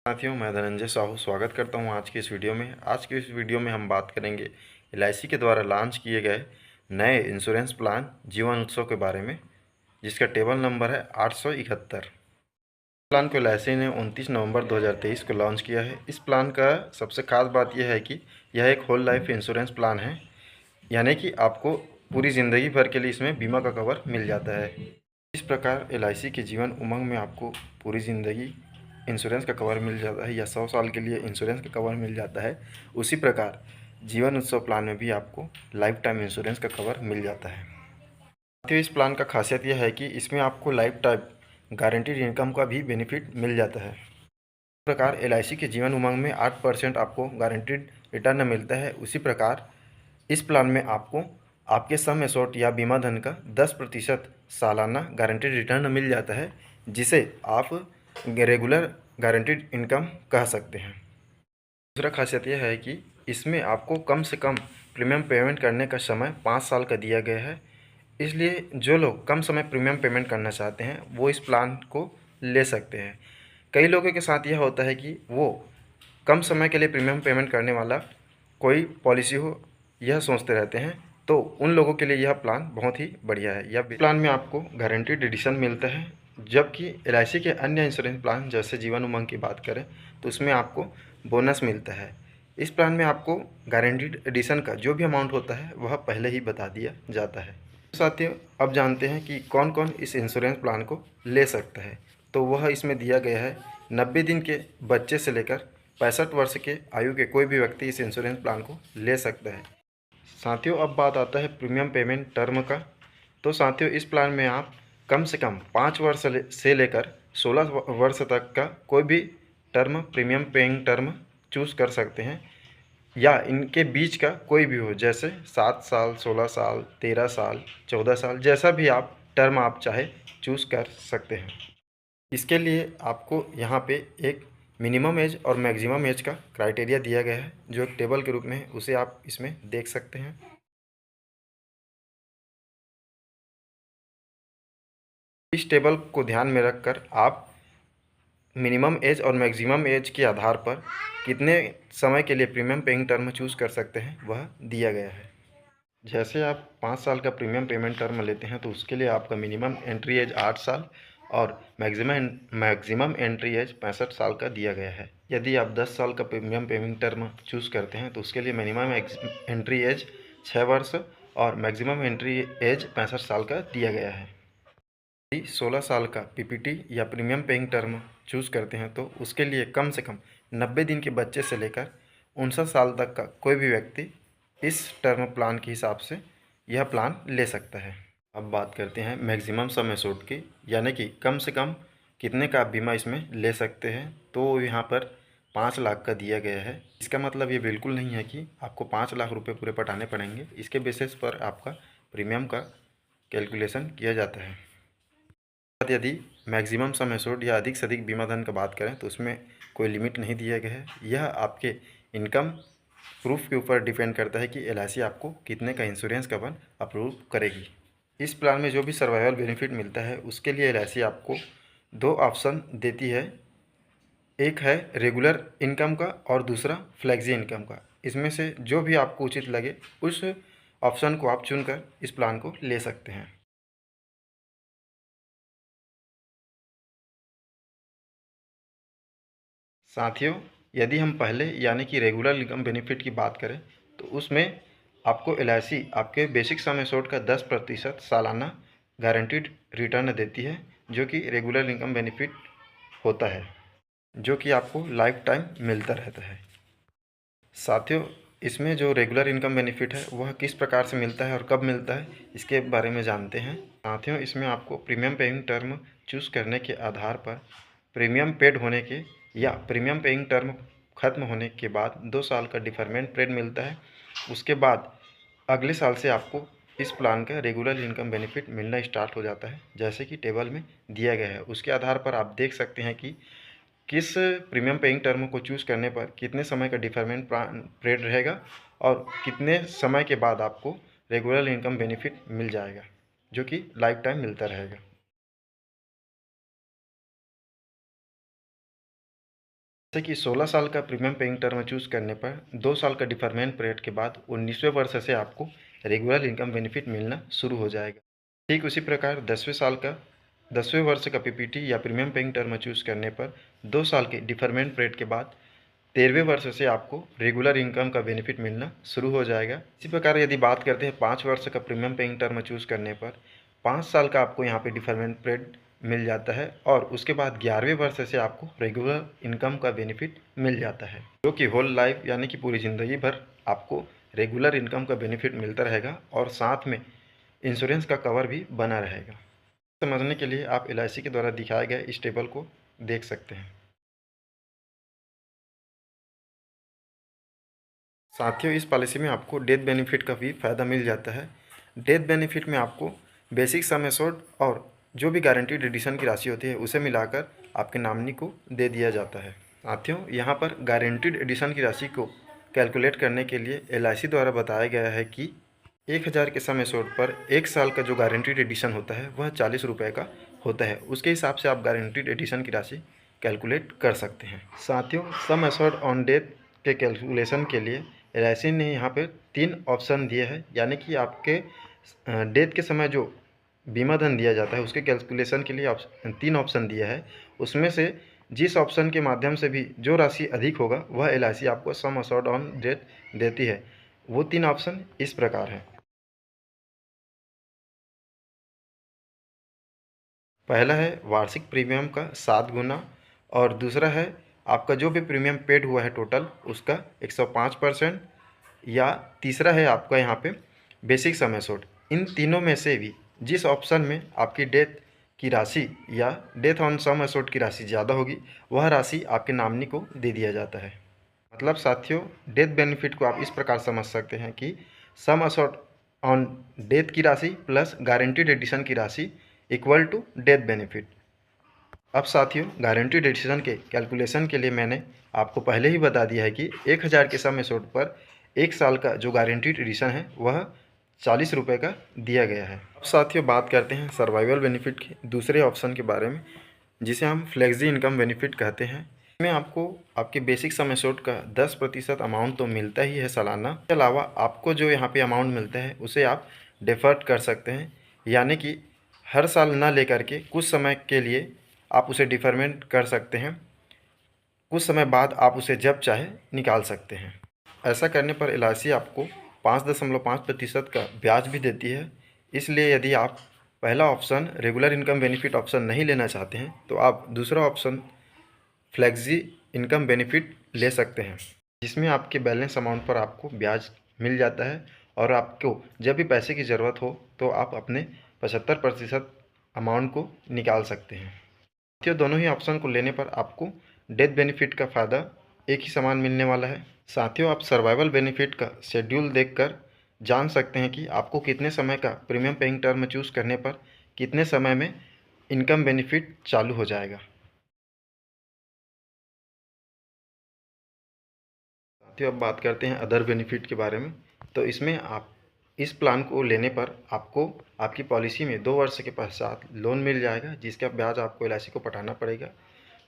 साथियों, मैं धनंजय साहू स्वागत करता हूं आज की इस वीडियो में। आज की इस वीडियो में हम बात करेंगे एलआईसी के द्वारा लॉन्च किए गए नए इंश्योरेंस प्लान जीवन उत्सव के बारे में, जिसका टेबल नंबर है 871। प्लान को एलआईसी ने 29 नवंबर 2023 को लॉन्च किया है। इस प्लान का सबसे खास बात यह है कि यह एक होल लाइफ इंश्योरेंस प्लान है, यानी कि आपको पूरी ज़िंदगी भर के लिए इसमें बीमा का कवर मिल जाता है। इस प्रकार एलआईसी के जीवन उमंग में आपको पूरी ज़िंदगी इंश्योरेंस का कवर मिल जाता है या 100 साल के लिए इंश्योरेंस का कवर मिल जाता है, उसी प्रकार जीवन उत्सव प्लान में भी आपको लाइफ टाइम इंश्योरेंस का कवर मिल जाता है। साथियों, इस प्लान का खासियत यह है कि इसमें आपको लाइफ टाइम गारंटीड इनकम का भी बेनिफिट मिल जाता है। इस प्रकार एलआईसी के जीवन उमंग में 8% आपको गारंटीड रिटर्न मिलता है, उसी प्रकार इस प्लान में आपको आपके सम एश्योर्ड या बीमा धन का 10% सालाना गारंटीड रिटर्न मिल जाता है, जिसे आप रेगुलर गारंटीड इनकम कह सकते हैं। दूसरा खासियत यह है कि इसमें आपको कम से कम प्रीमियम पेमेंट करने का समय 5 साल का दिया गया है। इसलिए जो लोग कम समय प्रीमियम पेमेंट करना चाहते हैं वो इस प्लान को ले सकते हैं। कई लोगों के साथ यह होता है कि वो कम समय के लिए प्रीमियम पेमेंट करने वाला कोई पॉलिसी हो यह सोचते रहते हैं, तो उन लोगों के लिए यह प्लान बहुत ही बढ़िया है। यह प्लान में आपको गारंटीड एडिशन मिलता है, जबकि एलआईसी के अन्य इंश्योरेंस प्लान जैसे जीवन उमंग की बात करें तो उसमें आपको बोनस मिलता है। इस प्लान में आपको गारंटीड एडिशन का जो भी अमाउंट होता है वह पहले ही बता दिया जाता है। साथियों, अब जानते हैं कि कौन कौन इस इंश्योरेंस प्लान को ले सकता है। तो वह इसमें दिया गया है 90 दिन के बच्चे से लेकर 65 वर्ष के आयु के कोई भी व्यक्ति इस इंश्योरेंस प्लान को ले सकता है। साथियों, अब बात आता है प्रीमियम पेमेंट टर्म का। तो साथियों, इस प्लान में आप कम से कम 5 वर्ष से लेकर 16 वर्ष तक का कोई भी term premium paying term choose कर सकते हैं, या इनके बीच का कोई भी हो, जैसे 7 साल, 16 साल, 13 साल, 14 साल, जैसा भी आप टर्म आप चाहे चूज़ कर सकते हैं। इसके लिए आपको यहाँ पे एक मिनिमम एज और मैक्सिमम एज का क्राइटेरिया दिया गया है, जो एक टेबल के रूप में है, उसे आप इसमें देख सकते हैं। इस टेबल को ध्यान में रखकर आप मिनिमम एज और मैक्सिमम एज के आधार पर कितने समय के लिए प्रीमियम पेइंग टर्म चूज़ कर सकते हैं वह दिया गया है। जैसे आप 5 साल का प्रीमियम पेमेंट टर्म लेते हैं तो उसके लिए आपका मिनिमम एंट्री एज 8 साल और मैक्सिमम एंट्री एज 65 साल का दिया गया है। यदि आप 10 साल का प्रीमियम पेमेंट टर्म चूज़ करते हैं तो उसके लिए मिनिमम एंट्री एज 6 वर्ष और मैक्सिमम एंट्री एज 65 साल का दिया गया है। यदि 16 साल का पीपीटी या प्रीमियम पेइंग टर्म चूज़ करते हैं तो उसके लिए कम से कम 90 दिन के बच्चे से लेकर 59 साल तक का कोई भी व्यक्ति इस टर्म प्लान के हिसाब से यह प्लान ले सकता है। अब बात करते हैं मैक्सिमम सम एश्योर्ड की, यानी कि कम से कम कितने का आप बीमा इसमें ले सकते हैं। तो यहाँ पर 5 लाख का दिया गया है। इसका मतलब ये बिल्कुल नहीं है कि आपको 5 लाख रुपए पूरे पटाने पड़ेंगे। इसके बेसिस पर आपका प्रीमियम का कैलकुलेशन किया जाता है। यदि मैक्सिमम सम एश्योर्ड या अधिक से अधिक बीमा धन का बात करें तो उसमें कोई लिमिट नहीं दिया गया है। यह आपके इनकम प्रूफ के ऊपर डिपेंड करता है कि एलआईसी आपको कितने का इंश्योरेंस कवर अप्रूव करेगी। इस प्लान में जो भी सर्वाइवल बेनिफिट मिलता है उसके लिए एलआईसी आपको 2 ऑप्शन देती है। एक है रेगुलर इनकम का और दूसरा फ्लेक्सी इनकम का। इसमें से जो भी आपको उचित लगे उस ऑप्शन को आप चुनकर इस प्लान को ले सकते हैं। साथियों, यदि हम पहले यानी कि रेगुलर इनकम बेनिफिट की बात करें तो उसमें आपको एलआईसी आपके बेसिक सम एश्योर्ड का 10% सालाना गारंटीड रिटर्न देती है, जो कि रेगुलर इनकम बेनिफिट होता है, जो कि आपको लाइफ टाइम मिलता रहता है। साथियों, इसमें जो रेगुलर इनकम बेनिफिट है वह किस प्रकार से मिलता है और कब मिलता है इसके बारे में जानते हैं। साथियों, इसमें आपको प्रीमियम पेइंग टर्म चूज़ करने के आधार पर प्रीमियम पेड होने के या प्रीमियम पेइंग टर्म खत्म होने के बाद 2 साल का डिफरमेंट पीरियड मिलता है। उसके बाद अगले साल से आपको इस प्लान का रेगुलर इनकम बेनिफिट मिलना स्टार्ट हो जाता है, जैसे कि टेबल में दिया गया है। उसके आधार पर आप देख सकते हैं कि किस प्रीमियम पेइंग टर्म को चूज़ करने पर कितने समय का डिफरमेंट पीरियड रहेगा और कितने समय के बाद आपको रेगुलर इनकम बेनिफिट मिल जाएगा, जो कि लाइफ टाइम मिलता रहेगा। जैसे कि 16 साल का प्रीमियम पेइंग टर्म चूज़ करने पर 2 साल का डिफरमेंट पीरियड के बाद 19वें वर्ष से आपको रेगुलर इनकम बेनिफिट मिलना शुरू हो जाएगा। ठीक उसी प्रकार 10वें वर्ष का पीपीटी या प्रीमियम पेइंग टर्म चूज़ करने पर 2 साल के डिफरमेंट पीरियड के बाद 13वें वर्ष से आपको रेगुलर इनकम का बेनिफिट मिलना शुरू हो जाएगा। इसी प्रकार यदि बात करते हैं 5 वर्ष का प्रीमियम पेइंग टर्म चूज़ करने पर 5 साल का आपको यहाँ पे डिफरमेंट पीरियड मिल जाता है और उसके बाद 11वें वर्ष से आपको रेगुलर इनकम का बेनिफिट मिल जाता है, जो कि होल लाइफ यानी कि पूरी ज़िंदगी भर आपको रेगुलर इनकम का बेनिफिट मिलता रहेगा और साथ में इंश्योरेंस का कवर भी बना रहेगा। समझने के लिए आप LIC के द्वारा दिखाए गए इस टेबल को देख सकते हैं। साथियों, इस पॉलिसी में आपको डेथ बेनिफिट का भी फ़ायदा मिल जाता है। डेथ बेनिफिट में आपको बेसिक सम एश्योर्ड और जो भी गारंटीड एडिशन की राशि होती है उसे मिलाकर आपके नॉमिनी को दे दिया जाता है। साथियों, यहाँ पर गारंटीड एडिशन की राशि को कैलकुलेट करने के लिए LIC द्वारा बताया गया है कि 1000 के सम एश्योर्ड पर 1 साल का जो गारंटीड एडिशन होता है वह 40 रुपये का होता है। उसके हिसाब से आप गारंटीड एडिशन की राशि कैलकुलेट कर सकते हैं। साथियों, सम एश्योर्ड ऑन डेथ के कैलकुलेशन के लिए LIC ने यहाँ पे 3 ऑप्शन दिए हैं, यानी कि आपके डेथ के समय जो बीमा धन दिया जाता है उसके कैलकुलेशन के लिए 3 ऑप्शन दिया है। उसमें से जिस ऑप्शन के माध्यम से भी जो राशि अधिक होगा वह LIC आपको सम एश्योर्ड ऑन डेथ देती है। वो 3 ऑप्शन इस प्रकार हैं। पहला है वार्षिक प्रीमियम का 7 गुना और दूसरा है आपका जो भी प्रीमियम पेड हुआ है टोटल उसका 105%, या तीसरा है आपका यहाँ पे बेसिक सम एश्योर्ड। इन तीनों में से भी जिस ऑप्शन में आपकी डेथ की राशि या डेथ ऑन सम एश्योर्ड की राशि ज़्यादा होगी वह राशि आपके नॉमिनी को दे दिया जाता है। मतलब साथियों, डेथ बेनिफिट को आप इस प्रकार समझ सकते हैं कि सम एश्योर्ड ऑन डेथ की राशि प्लस गारंटीड एडिशन की राशि इक्वल टू डेथ बेनिफिट। अब साथियों, गारंटीड एडिशन के कैलकुलेशन के लिए मैंने आपको पहले ही बता दिया है कि 1000 के सम एश्योर्ड पर 1 साल का जो गारंटीड एडिशन है वह 40 रुपये का दिया गया है। अब साथियों, बात करते हैं सर्वाइवल बेनिफिट के दूसरे ऑप्शन के बारे में, जिसे हम फ्लेक्सी इनकम बेनिफिट कहते हैं। इसमें आपको आपके बेसिक सम एश्योर्ड का 10% अमाउंट तो मिलता ही है सालाना। इसके अलावा आपको जो यहाँ पे अमाउंट मिलता है उसे आप डिफर्ड कर सकते हैं, यानी कि हर साल ना लेकर के कुछ समय के लिए आप उसे डिफरमेंट कर सकते हैं। कुछ समय बाद आप उसे जब चाहे निकाल सकते हैं। ऐसा करने पर LIC आपको 5.5% का ब्याज भी देती है। इसलिए यदि आप पहला option regular income benefit option नहीं लेना चाहते हैं तो आप दूसरा ऑप्शन फ्लेक्सी इनकम बेनिफिट ले सकते हैं, जिसमें आपके बैलेंस अमाउंट पर आपको ब्याज मिल जाता है और आपको जब भी पैसे की ज़रूरत हो तो आप अपने 75% अमाउंट को निकाल सकते हैं। साथियों, दोनों ही ऑप्शन को लेने पर आपको डेथ बेनिफिट का फ़ायदा एक ही समान मिलने वाला है। साथियों, आप सर्वाइवल बेनिफिट का शेड्यूल देखकर जान सकते हैं कि आपको कितने समय का प्रीमियम पेइंग टर्म चूज़ करने पर कितने समय में इनकम बेनिफिट चालू हो जाएगा। साथियों, अब बात करते हैं अदर बेनिफिट के बारे में। तो इसमें आप इस प्लान को लेने पर आपको आपकी पॉलिसी में 2 वर्ष के पश्चात लोन मिल जाएगा, जिसका ब्याज आपको LIC को पटाना पड़ेगा।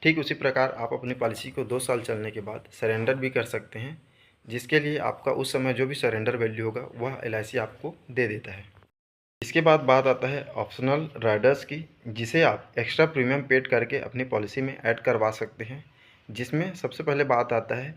ठीक उसी प्रकार आप अपनी पॉलिसी को 2 साल चलने के बाद सरेंडर भी कर सकते हैं, जिसके लिए आपका उस समय जो भी सरेंडर वैल्यू होगा वह LIC आपको दे देता है। इसके बाद बात आता है ऑप्शनल राइडर्स की, जिसे आप एक्स्ट्रा प्रीमियम पेड करके अपनी पॉलिसी में ऐड करवा सकते हैं। जिसमें सबसे पहले बात आता है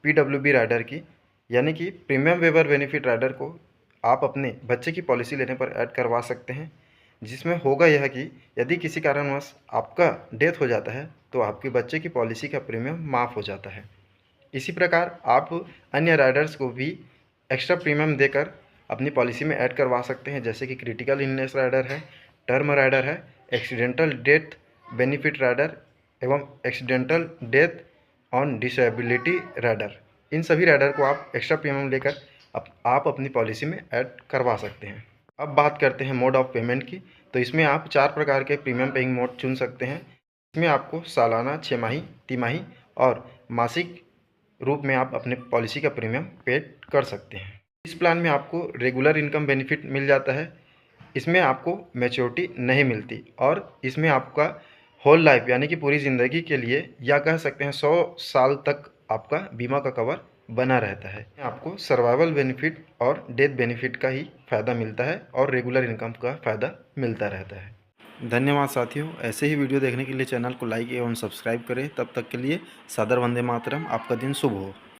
PWB राइडर की, यानी कि प्रीमियम वेवर बेनिफिट राइडर को आप अपने बच्चे की पॉलिसी लेने पर ऐड करवा सकते हैं। जिसमें होगा यह कि यदि किसी कारणवश आपका डेथ हो जाता है तो आपके बच्चे की पॉलिसी का प्रीमियम माफ़ हो जाता है। इसी प्रकार आप अन्य राइडर्स को भी एक्स्ट्रा प्रीमियम देकर अपनी पॉलिसी में ऐड करवा सकते हैं, जैसे कि क्रिटिकल इलनेस राइडर है, टर्म राइडर है, एक्सीडेंटल डेथ बेनिफिट राइडर एवं accidental death on disability rider. इन सभी राइडर को आप एक्स्ट्रा प्रीमियम लेकर आप अपनी पॉलिसी में ऐड करवा सकते हैं। अब बात करते हैं मोड ऑफ पेमेंट की। तो इसमें आप 4 प्रकार के प्रीमियम पेइंग मोड चुन सकते हैं। इसमें आपको सालाना, छमाही, तिमाही और मासिक रूप में आप अपने पॉलिसी का प्रीमियम पेड कर सकते हैं। इस प्लान में आपको रेगुलर इनकम बेनिफिट मिल जाता है। इसमें आपको मैच्योरिटी नहीं मिलती और इसमें आपका होल लाइफ यानी कि पूरी ज़िंदगी के लिए, या कह सकते हैं 100 साल तक आपका बीमा का कवर बना रहता है। आपको सर्वाइवल बेनिफिट और डेथ बेनिफिट का ही फ़ायदा मिलता है और रेगुलर इनकम का फ़ायदा मिलता रहता है। धन्यवाद साथियों, ऐसे ही वीडियो देखने के लिए चैनल को लाइक एवं सब्सक्राइब करें। तब तक के लिए सादर वंदे मातरम। आपका दिन शुभ हो।